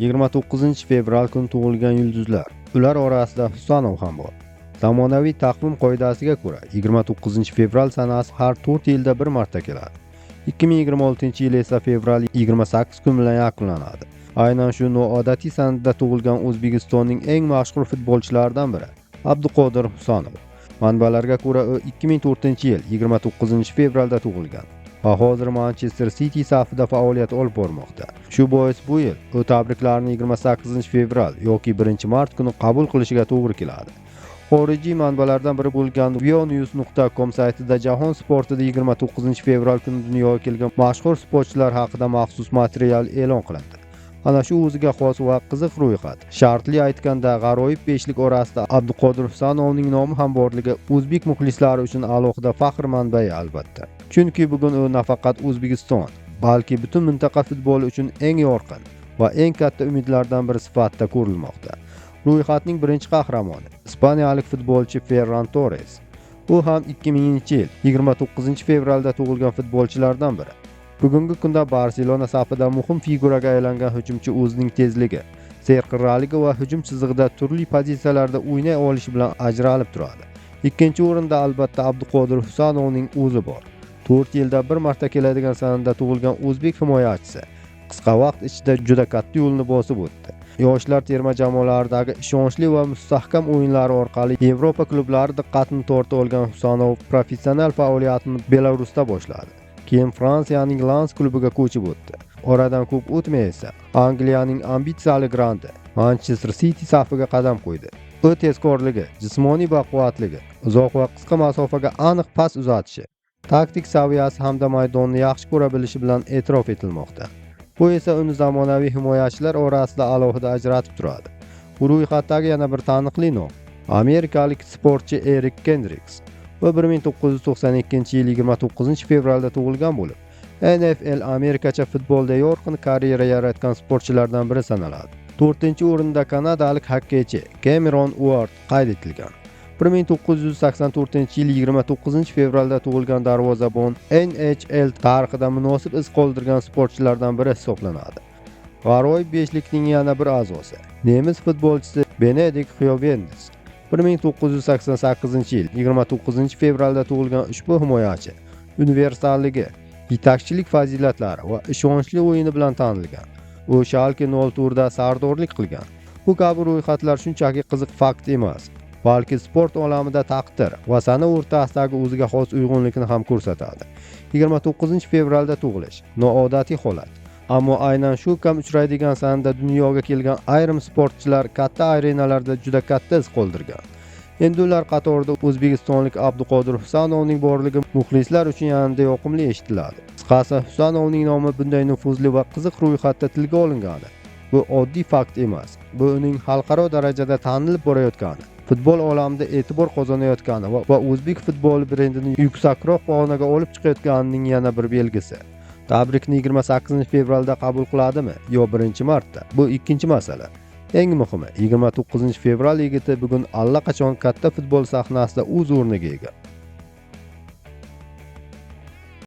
29-fevral kuni tug'ilgan yulduzlar. Ular orasida Husanov ham bor. Zamonaviy taqvim qoidasiga ko'ra 29-fevral sanasi har 4 yilda bir marta keladi. 2026-yil esa fevral 28 kun bilan yakunlanadi. Aynan shu noodatiy sanada tug'ilgan O'zbekistonning eng mashhur futbolchilaridan biri Abduqodir Husanov. Manbalarga ko'ra, u 2004-yil 29-fevralda tug'ilgan va hozir Manchester City safida faoliyat olib bormoqda. Shu bois bu yil u tabriklarni 28-fevral yoki 1-mart kuni qabul qilishiga to'g'ri keladi. Xorijiy manbalardan biri bo'lgan vionews.com saytida jahon sportida 29-fevral kuni dunyoga kelgan mashhur sportchilar haqida maxsus material e'lon qilindi. Ana shu o'ziga xos va qiziq ro'yxat. Shartli aytganda, g'aroyib beshlik orasida Abduqodir Husanovning nomi ham borligi o'zbek muxlislari uchun alohida faxr manbai albatta. Chunki bugun u nafaqat O'zbekiston, balki butun mintaqa futboli uchun eng yorqin va eng katta umidlardan biri sifatida ko'rilmoqda. Ro'yxatning birinchi qahramoni ispaniyalik futbolchi Ferran Torres. U ham 2000-yil 29-fevralda tug'ilgan futbolchilardan biri. Bugungi kunda Barselona safida muhim figuraga aylangan hujumchi o'zining tezligi, serqirraligi va hujum chizig'ida turli pozitsiyalarda o'ynay olishi bilan ajralib turadi. Ikkinchi o'rinda albatta Abduqodir Husanovning o'zi bor. 4 yilda bir marta keladigan sanada tug'ilgan o'zbek himoyachisi qisqa vaqt ichida juda katta yo'lni bosib o'tdi. Yoshlar terma jamoalaridagi ishonchli va mustahkam o'yinlari orqali Yevropa klublari diqqatini torta olgan Husanov professional faoliyatini Belarusda boshladi. Keyin Fransiyaning Lens klubiga ko'chib o'tdi. Oradan ko'p o'tmay esa Angliyaning ambitsiyali grandi Manchester City safiga qadam qo'ydi. U tezkorligi, jismoniy baquvvatligi, uzoq va qisqa masofaga aniq pas uzatishi, taktik saviyasi hamda maydonni yaxshi ko'ra bilishi bilan e'tirof etilmoqda. Bu esa uni zamonaviy himoyachilar orasida alohida ajratib turadi. Bu ro'yxatdagi yana bir taniqli nom amerikalik sportchi Erik Kendricks. U 1992-yil 29-fevralda tug'ilgan bo'lib, NFL Amerikacha futbolda yorqin karyera yaratgan sportchilardan biri sanaladi. 4-o'rinda kanadalik xokkeychi Cameron Ward qayd etilgan. 1984-yil 29-fevralda tug'ilgan darvozabon NHL tarixida munosib iz qoldirgan sportchilardan biri hisoblanadi. G'aroyib beshlikning yana bir a'zosi nemis futbolchisi Benedikt Xyovendis. 1988-yil 29-fevralda tug'ilgan ushbu himoyachi universalligi, yetakchilik fazilatlari va ishonchli o'yini bilan tanilgan. U Schalke 04 da sardorlik qilgan. Bu kabi ro'yxatlar shunchaki qiziq fakt emas, balki sport olamida taqdir va sana o'rtasidagi o'ziga xos uyg'unlikni ham ko'rsatadi. 29-fevralda tug'ilish noodatiy holat. Ammo aynan shu kam uchraydigan sanada dunyoga kelgan ayrim sportchilar katta arenalarda juda katta iz qoldirgan. Endi ular qatorida o'zbekistonlik Abduqodir Husanovning borligi muxlislar uchun yanada yoqimli eshitiladi. Qisqasi, Husanovning nomi bunday nufuzli va qiziq ro'yxatda tilga olingani bu oddiy fakt emas. Bu uning xalqaro darajada tanilib borayotgani, futbol olamida e'tibor qozonayotgani va o'zbek futboli brendini yuksakroq pog'onaga olib chiqayotganining yana bir belgisi. Tabrikni 28-fevralda qabul qiladimi yo 1-martda? Bu ikkinchi masala. Eng muhimi, 29-fevral yigiti bugun allaqachon katta futbol sahnasida o'z o'rniga ega.